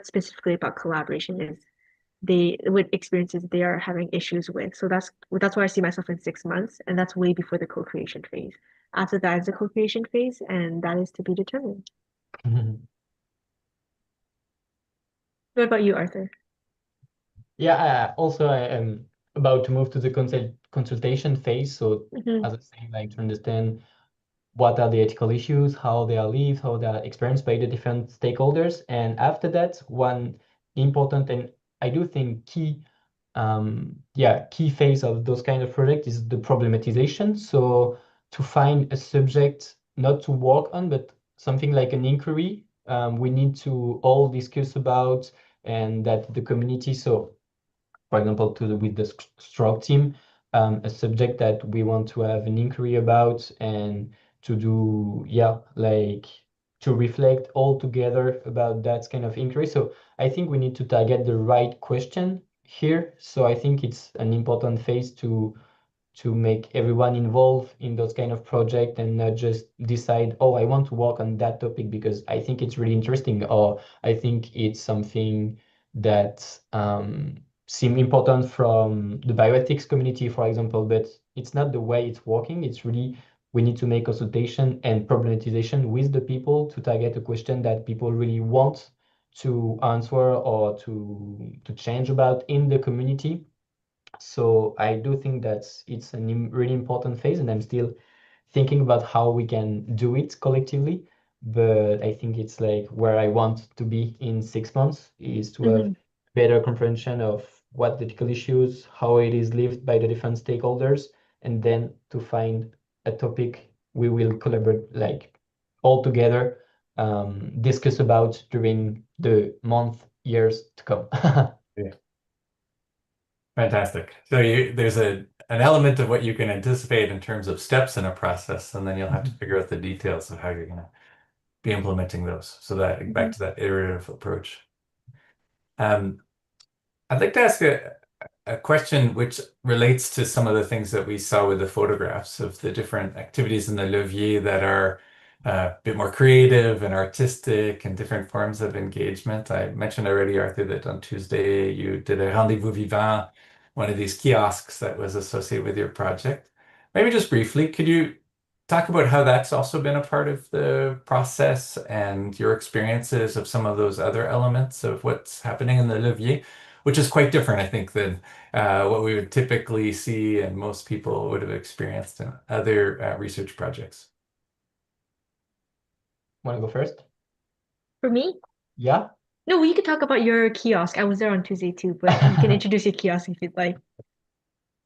specifically about collaboration is they what experiences they are having issues with. So that's where I see myself in 6 months, and that's way before the co-creation phase. After that is the co-creation phase, and that is to be determined. What about you, Arthur? Yeah, also I am about to move to the consultation phase. So Mm-hmm. as I say, like to understand what are the ethical issues, how they are lived, how they are experienced by the different stakeholders. And after that, one important and I do think key phase of those kind of projects is the problematization. So to find a subject not to work on, but something like an inquiry, we need to all discuss about and that the community, so for example, with the stroke team, a subject that we want to have an inquiry about and to do, like to reflect all together about that kind of inquiry. So I think we need to target the right question here. So I think it's an important phase to make everyone involved in those kind of project and not just decide, oh, I want to work on that topic because I think it's really interesting or I think it's something that seem important from the bioethics community, for example, but it's not the way it's working. It's really we need to make consultation and problematization with the people to target a question that people really want to answer or to change about in the community. So I do think that it's a really important phase, and I'm still thinking about how we can do it collectively. But I think it's like where I want to be in 6 months is to have Mm-hmm. better comprehension of what the ethical issues, how it is lived by the different stakeholders, and then to find a topic we will collaborate, like all together discuss about during the month, years to come. Yeah. Fantastic. So there's an element of what you can anticipate in terms of steps in a process, and then you'll have to figure out the details of how you're going to be implementing those. So that back to that iterative approach. I'd like to ask a question which relates to some of the things that we saw with the photographs of the different activities in the Levier that are a bit more creative and artistic and different forms of engagement. I mentioned already, Arthur, that on Tuesday you did a rendezvous vivant, one of these kiosks that was associated with your project. Maybe just briefly, could you talk about how that's also been a part of the process and your experiences of some of those other elements of what's happening in the Levier, which is quite different, I think, than what we would typically see and most people would have experienced in other research projects. Want to go first? For me? Yeah. No, you could talk about your kiosk. I was there on Tuesday too, but you can introduce your kiosk if you'd like.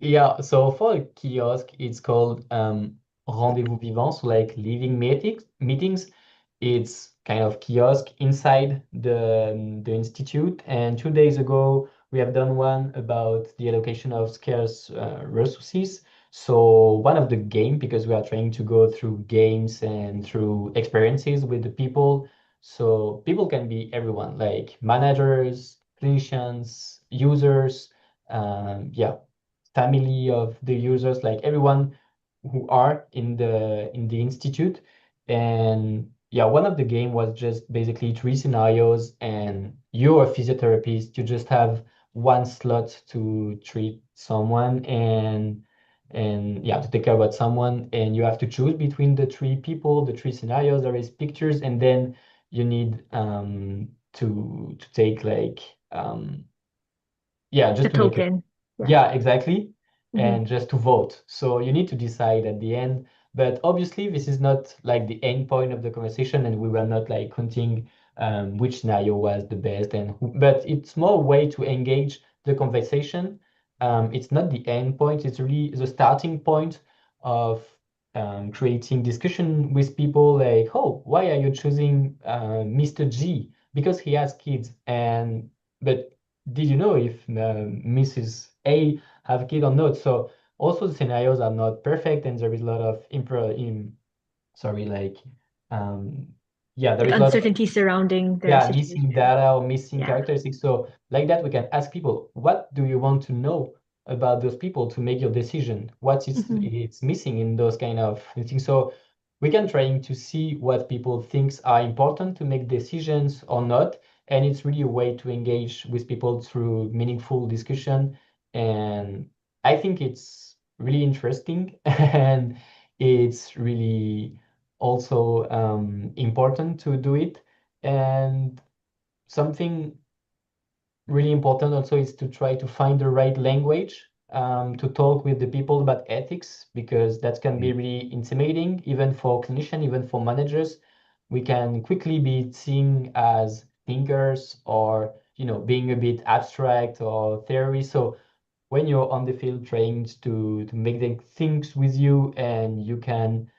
Yeah, so for a kiosk, it's called rendezvous vivant, so like living meetings. It's kind of kiosk inside the institute. And 2 days ago, we have done one about the allocation of scarce resources. So one of the game, because we are trying to go through games and through experiences with the people. So people can be everyone, like managers, clinicians, users, yeah, family of the users, like everyone who are in the institute. And yeah, one of the game was just basically three scenarios, and you're a physiotherapist, you just have one slot to treat someone and yeah, to take care about someone, and you have to choose between the three people, the three scenarios. There is pictures, and then you need to take like yeah, The just to make a token. Yeah. yeah, exactly. Mhm. And just to vote. So you need to decide at the end. But obviously, this is not like the end point of the conversation, and we were not like hunting which scenario was the best. And but it's more a way to engage the conversation. It's not the end point. It's really the starting point of creating discussion with people. Like, oh, why are you choosing Mr. G? Because he has kids. And but did you know if Mrs. A have a kid or not? So also the scenarios are not perfect, and there is a lot of sorry, like um yeah, there Like is a lot of uncertainty surrounding their yeah, missing situation. data or missing Yeah. characteristics. So like that, we can ask people, what do you want to know about those people to make your decision? What is Mhm. it's missing in those kind of things? So we can trying to see what people thinks are important to make decisions or not. And it's really a way to engage with people through meaningful discussion. And I think it's really interesting and it's really also important to do it. And something really important also is to try to find the right language to talk with the people about ethics, because that can be really intimidating, even for clinicians, even for managers. We can quickly be seen as thinkers or, being a bit abstract or theory. So when you're on the field trying to make them think with you, and you can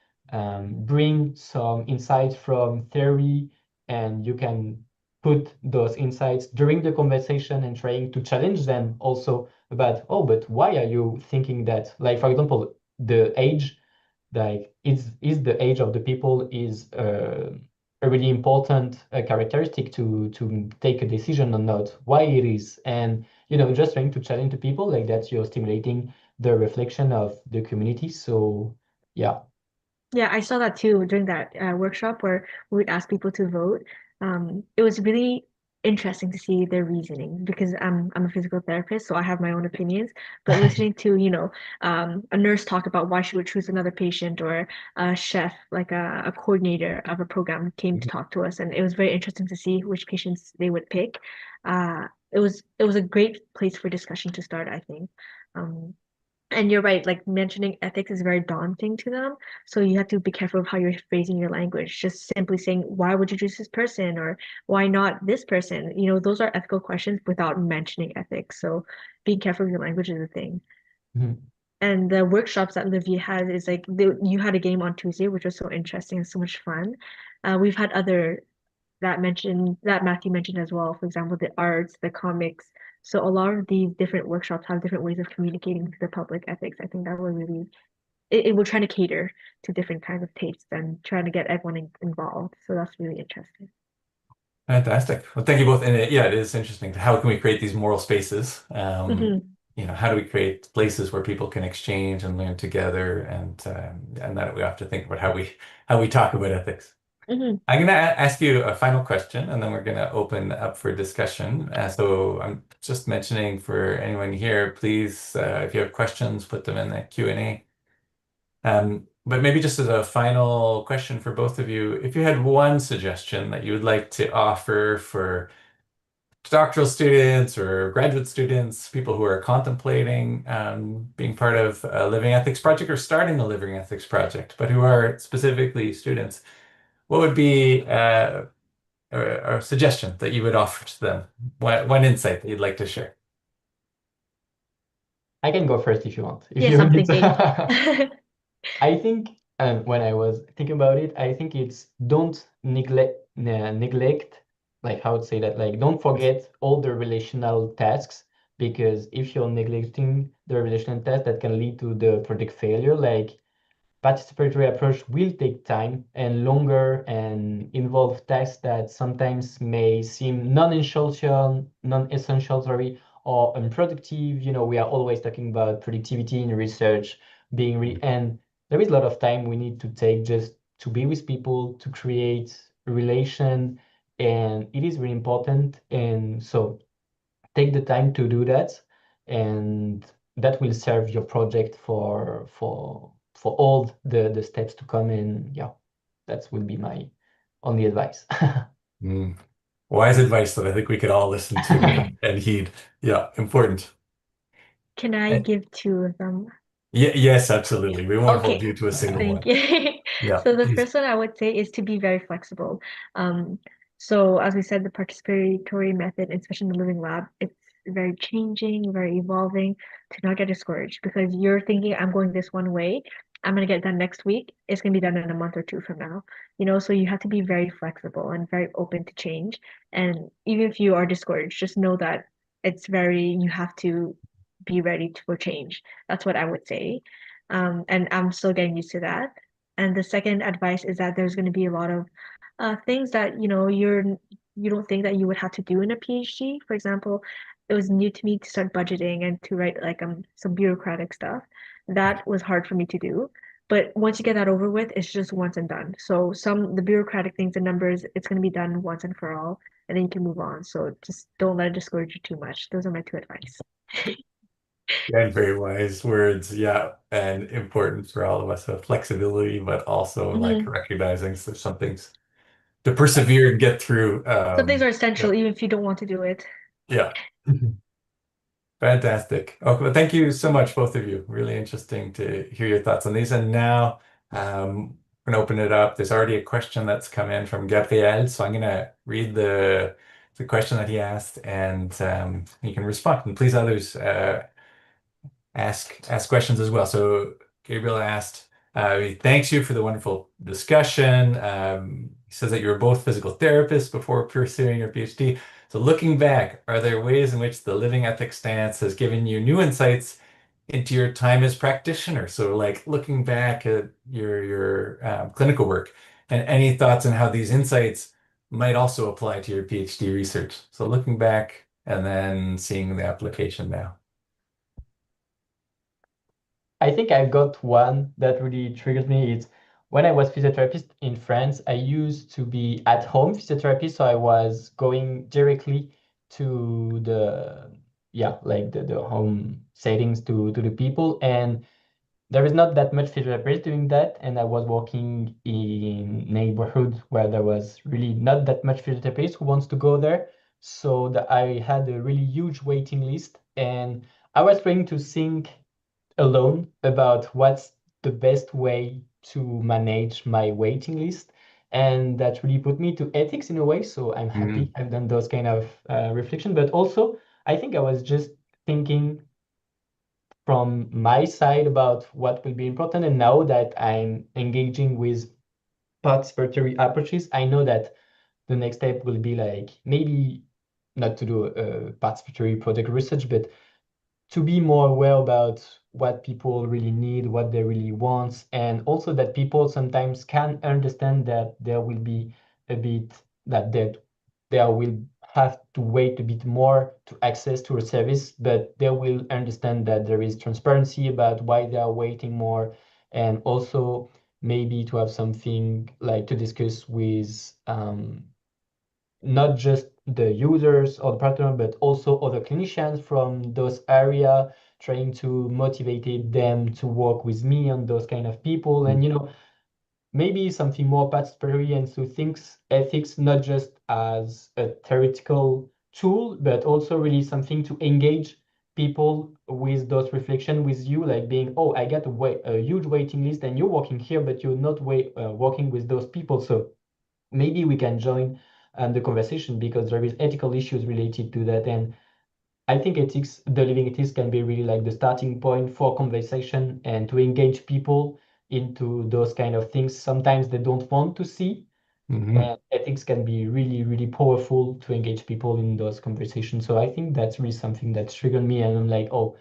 bring some insights from theory, and you can put those insights during the conversation and trying to challenge them also about, oh, but why are you thinking that? Like, for example, the age, like is the age of the people is a really important characteristic to take a decision or not, why it is. And just trying to challenge the people like that, you're stimulating the reflection of the community. So yeah. Yeah, I saw that too during that workshop where we would ask people to vote. It was really interesting to see their reasoning because I'm a physical therapist, so I have my own opinions. But listening to, a nurse talk about why she would choose another patient, or a chef, like a coordinator of a program, came to talk to us, and it was very interesting to see which patients they would pick. It was a great place for discussion to start, I think. Um, and you're right, like mentioning ethics is very daunting to them. So you have to be careful of how you're phrasing your language. Just simply saying, why would you choose this person? Or why not this person? Those are ethical questions without mentioning ethics. So being careful of your language is a thing. Mhm. And the workshops that Livia has is like you had a game on Tuesday, which was so interesting and so much fun. We've had other that Matthew mentioned as well. For example, the arts, the comics. So a lot of these different workshops have different ways of communicating to the public ethics. I think that we're really we're trying to cater to different kinds of tastes and trying to get everyone involved. So that's really interesting. Fantastic. Well, thank you both. And yeah, it is interesting. How can we create these moral spaces? How do we create places where people can exchange and learn together, and that we have to think about how we talk about ethics. Hmm. I'm going to ask you a final question, and then we're going to open up for discussion. So I'm just mentioning for anyone here, please, if you have questions, put them in the Q&A. But maybe just as a final question for both of you, if you had one suggestion that you would like to offer for doctoral students or graduate students, people who are contemplating being part of a living ethics project or starting a living ethics project, but who are specifically students, what would be a suggestion that you would offer to them? One insight that you'd like to share? I can go first if you want. If Yes, you I'm need thinking. to. I think, and when I was thinking about it, I think it's don't neglect, like how to say that, like don't forget all the relational tasks, because if you're neglecting the relational tasks, that can lead to the project failure. Like participatory approach will take time and longer and involve tasks that sometimes may seem non-essential, sorry, or unproductive. We are always talking about productivity in research and there is a lot of time we need to take just to be with people, to create a relation, and it is really important. And so take the time to do that, and that will serve your project for all the steps to come. And yeah, that would be my only advice. Mm. Wise advice that I think we could all listen to and heed. Yeah, important. Can I give two of them? Yes, absolutely. We won't hold Okay, you to a single thank one. you. Yeah, So the please. first one I would say is to be very flexible. Um, so as we said, the participatory method, especially in the living lab, it's very changing, very evolving. To not get discouraged because you're thinking, I'm going this one way, I'm gonna get it done next week. It's gonna be done in a month or two from now. So you have to be very flexible and very open to change. And even if you are discouraged, just know that you have to be ready for change. That's what I would say. And I'm still getting used to that. And the second advice is that there's going to be a lot of things that you don't think that you would have to do in a PhD. For example, it was new to me to start budgeting and to write like some bureaucratic stuff. That was hard for me to do. But once you get that over with, it's just once and done. So the bureaucratic things and numbers, it's going to be done once and for all, and then you can move on. So just don't let it discourage you too much. Those are my two advice. Yeah, very wise words. Yeah, and important for all of us. So flexibility, but also like Mhm. recognizing some things to persevere and get through. Some things are Yeah. essential even if you don't want to do it. Yeah. Fantastic. Okay, well, thank you so much, both of you. Really interesting to hear your thoughts on these. And now we're going to open it up. There's already a question that's come in from Gabriel, so I'm going to read the question that he asked, and you can respond. And please, others, ask questions as well. So Gabriel asked, he thanks you for the wonderful discussion. He says that you were both physical therapists before pursuing your PhD. So looking back, are there ways in which the living ethics stance has given you new insights into your time as practitioner? So like looking back at your clinical work, and any thoughts on how these insights might also apply to your PhD research. So looking back and then seeing the application now. I think I got one that really triggered me. It's when I was physiotherapist in France, I used to be at home physiotherapist, so I was going directly to the home settings to the people, and there is not that much physiotherapist doing that. And I was working in neighborhood where there was really not that much physiotherapist who wants to go there. So I had a really huge waiting list, and I was trying to think alone about what's the best way to manage my waiting list. And that really put me to ethics in a way. So I'm happy I've done those kind of reflection. But also, I think I was just thinking from my side about what will be important. And now that I'm engaging with participatory approaches, I know that the next step will be like maybe not to do a participatory project research, but to be more aware about what people really need, what they really want, and also that people sometimes can understand that there will be a bit that they will have to wait a bit more to access to a service, but they will understand that there is transparency about why they are waiting more, and also maybe to have something like to discuss with not just the users or the partner, but also other clinicians from those area, trying to motivate them to work with me on those kind of people. And, maybe something more participatory and to think ethics not just as a theoretical tool, but also really something to engage people with those reflection with you, like being, oh, I got a huge waiting list and you're working here, but you're not working with those people. So maybe we can join the conversation because there is ethical issues related to that. And I think ethics, the living ethics can be really like the starting point for conversation and to engage people into those kind of things. Sometimes they don't want to see. And ethics can be really, really powerful to engage people in those conversations. So I think that's really something that triggered me. And I'm like, oh,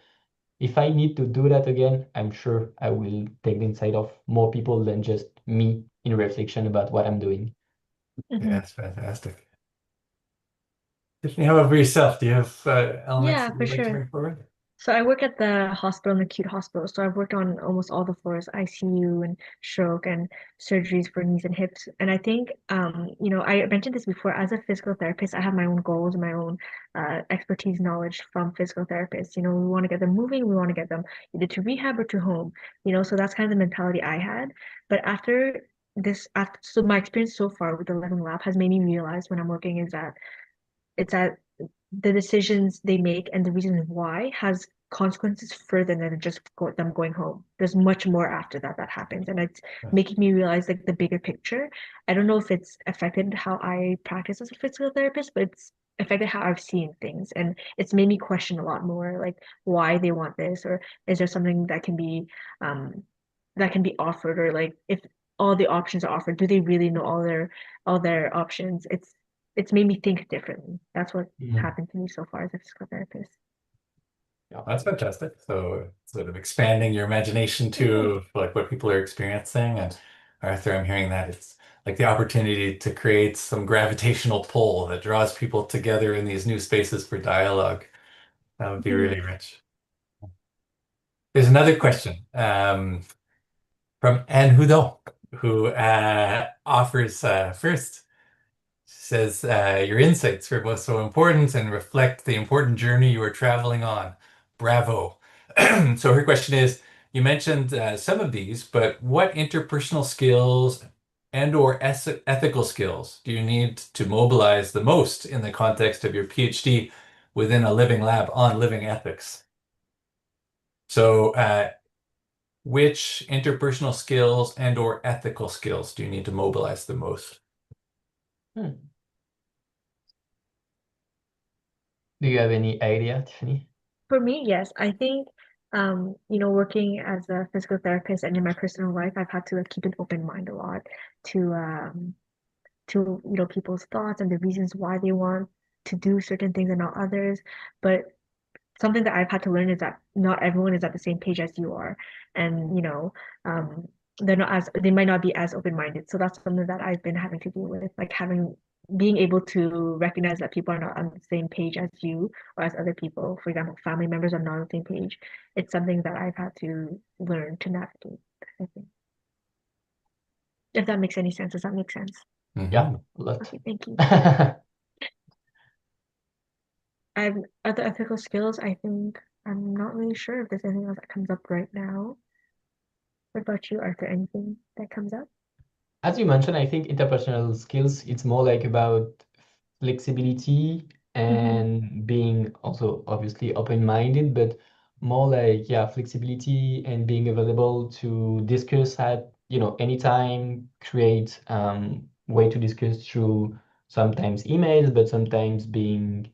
if I need to do that again, I'm sure I will take the insight of more people than just me in reflection about what I'm doing. Mhm. Yeah, that's fantastic. Tiffany, how about yourself? Do you have elements Yeah, that for you'd like to sure. bring forward? So I work at the hospital, an acute hospital. So I've worked on almost all the floors, ICU and stroke and surgeries for knees and hips. And I think, I mentioned this before, as a physical therapist, I have my own goals and my own expertise knowledge from physical therapists. We want to get them moving, we want to get them either to rehab or to home, so that's kind of the mentality I had. But so my experience so far with the Living Lab has made me realize when I'm working is that it's that the decisions they make and the reasons why has consequences further than just them going home. There's much more after that happens, and it's making me realize like the bigger picture. I don't know if it's affected how I practice as a physical therapist, but it's affected how I've seen things, and it's made me question a lot more, like why they want this, or is there something um that can be offered, or like if all the options are offered, do they really know all their options? It's made me think differently. That's what happened to me so far as a physical therapist. Yeah, that's fantastic. So sort of expanding your imagination to like what people are experiencing. And Arthur, I'm hearing that it's like the opportunity to create some gravitational pull that draws people together in these new spaces for dialogue. That would be really rich. There's another question from Anne Houdon, who offers first. Says your insights were both so important and reflect the important journey you are traveling on. Bravo. So her question is, you mentioned some of these, but what interpersonal skills and or ethical skills do you need to mobilize the most in the context of your PhD within a living lab on living ethics? So which interpersonal skills and or ethical skills do you need to mobilize the most? Do you have any idea, Tiffany? For me, yes. I think, working as a physical therapist and in my personal life, I've had to like, keep an open mind a lot to people's thoughts and the reasons why they want to do certain things and not others. But something that I've had to learn is that not everyone is at the same page as you are, and um, they might not be as open-minded. So that's something that I've been having to deal with, like being able to recognize that people are not on the same page as you or as other people. For example, family members are not on the same page. It's something that I've had to learn to navigate, I think. If that makes any sense, does that make sense? Yeah, a lot. Okay, thank you. Other ethical skills, I think I'm not really sure if there's anything else that comes up right now. What about you, Arthur? Anything that comes up? As you mentioned, I think interpersonal skills, it's more like about flexibility and being also obviously open-minded, but more like, yeah, flexibility and being available to discuss at, anytime, create way to discuss through sometimes emails, but sometimes being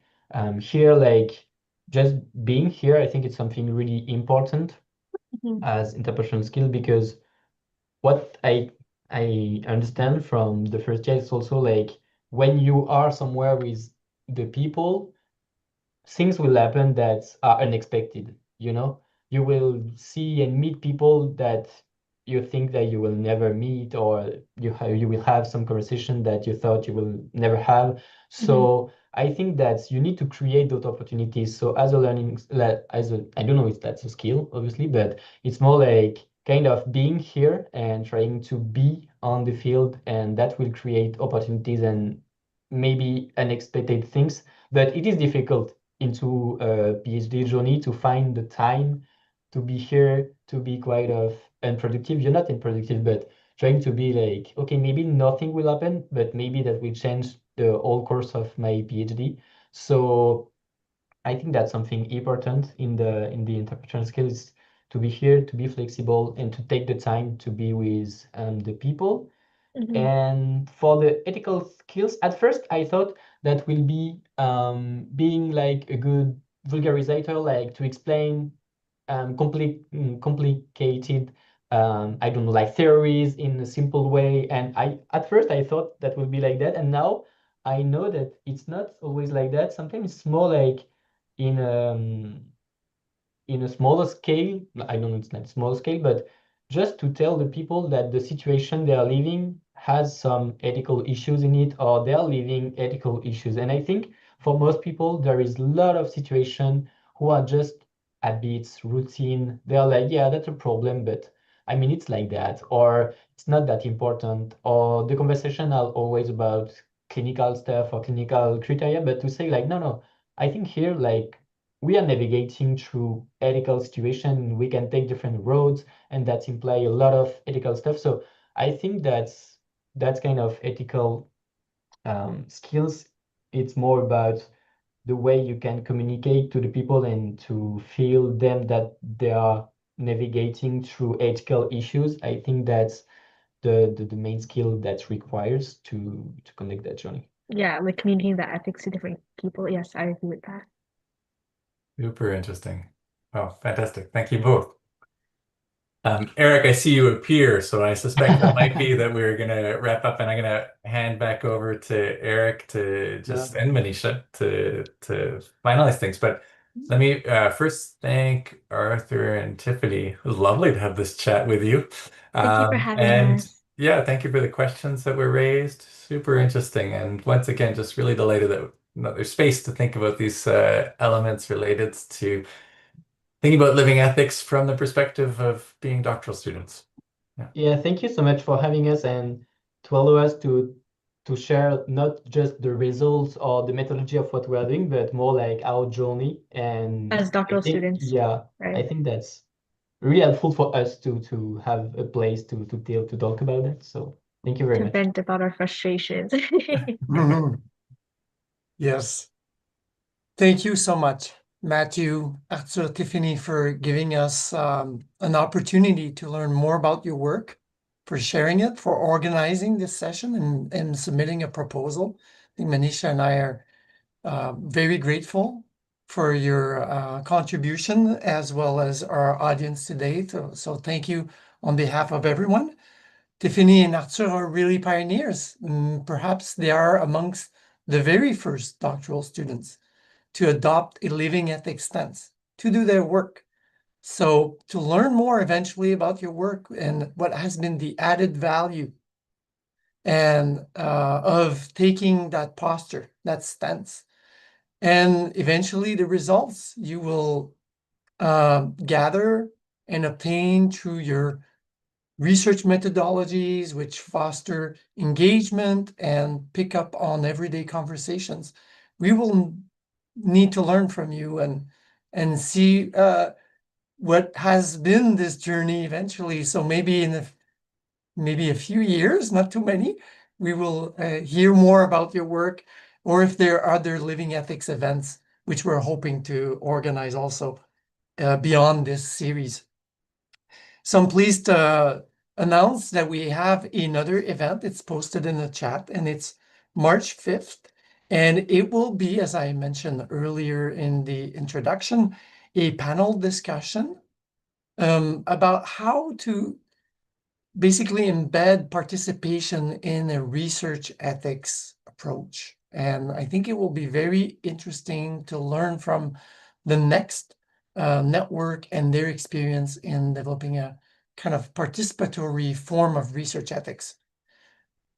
here, like just being here, I think it's something really important as interpersonal skill, because what I understand from the first year is also like when you are somewhere with the people, things will happen that are unexpected, you know? You will see and meet people that you think that you will never meet, or you will have some conversation that you thought you will never have. So I think that you need to create those opportunities. So as a learning, I don't know if that's a skill, obviously, but it's more like kind of being here and trying to be on the field, and that will create opportunities and maybe unexpected things. But it is difficult into a PhD journey to find the time to be here, to be quite of unproductive. You're not unproductive, but trying to be like, okay, maybe nothing will happen, but maybe that will change the whole course of my PhD. So I think that's something important in the interpretation skills, to be here, to be flexible, and to take the time to be with the people. And for the ethical skills, at first I thought that will be being like a good vulgarizer, like to explain complicated, I don't know, like theories in a simple way. And at first I thought that would be like that, and now I know that it's not always like that. Sometimes it's more like in in a smaller scale. I don't know, it's not small scale, but just to tell the people that the situation they are living has some ethical issues in it, or they are living ethical issues. And I think for most people, there is a lot of situation who are just habits, routine. They are like, yeah, that's a problem, but I mean, it's like that, or it's not that important, or the conversation are always about clinical stuff or clinical criteria, but to say like, no, no, I think here, like, we are navigating through ethical situation. We can take different roads, and that imply a lot of ethical stuff. So I think that's kind of ethical skills. It's more about the way you can communicate to the people and to feel them that they are navigating through ethical issues. I think that's the main skill that requires to conduct that journey. Yeah, like communicating the ethics to different people. Yes, I agree with that. Super interesting. Oh, fantastic. Thank you both. Eric, I see you appear, so I suspect it might be that we're going to wrap up, and I'm going to hand back over to Eric to just and Manisha to finalize things. But let me first thank Arthur and Tiffany. It was lovely to have this chat with you. Thank you for having And us. yeah, thank you for the questions that were raised. Super interesting. And once again, just really delighted that there's space to think about these elements related to thinking about living ethics from the perspective of being doctoral students. Yeah, thank you so much for having us and to allow us to share not just the results or the methodology of what we are doing, but more like our journey. And As I doctoral think, students, yeah, I right? think that's really helpful for us to have a place to talk about it. So thank you very To much. vent about our frustrations. Mhm. Yes. Thank you so much, Matthew, Arthur, Tiffany, for giving us an opportunity to learn more about your work, for sharing it, for organizing this session and submitting a proposal. I think Manisha and I are very grateful for your contribution as well as our audience today. So thank you on behalf of everyone. Tiffany and Arthur are really pioneers. Perhaps they are amongst the very first doctoral students to adopt a living ethics stance, to do their work. So to learn more eventually about your work and what has been the added value and of taking that posture, that stance, and eventually the results you will gather and obtain through your research methodologies, which foster engagement and pick up on everyday conversations. We will need to learn from you and see what has been this journey eventually. So maybe in maybe a few years, not too many, we will hear more about your work, or if there are other living ethics events, which we're hoping to organize also beyond this series. So I'm pleased to announce that we have another event. It's posted in the chat, and it's March 5th And it will be, as I mentioned earlier in the introduction, a panel discussion about how to basically embed participation in a research ethics approach. And I think it will be very interesting to learn from the next network and their experience in developing a kind of participatory form of research ethics.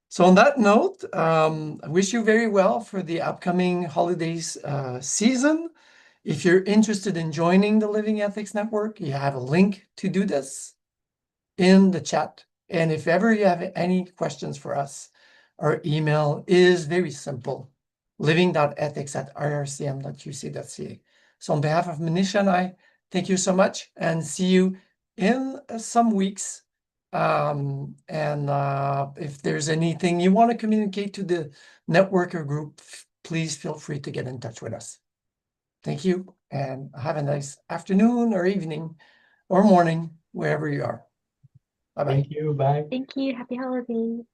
So on that note, I wish you very well for the upcoming holidays season. If you're interested in joining the Living Ethics Network, you have a link to do this in the chat. And if ever you have any questions for us, our email is very simple, living.ethics@irrcm.uc.ca. So on behalf of Manisha and I, thank you so much and see you in some weeks. If there's anything you want to communicate to the network or group, please feel free to get in touch with us. Thank you and have a nice afternoon or evening or morning, wherever you are. Bye-bye. Thank you. Bye. Thank you. Happy holidays.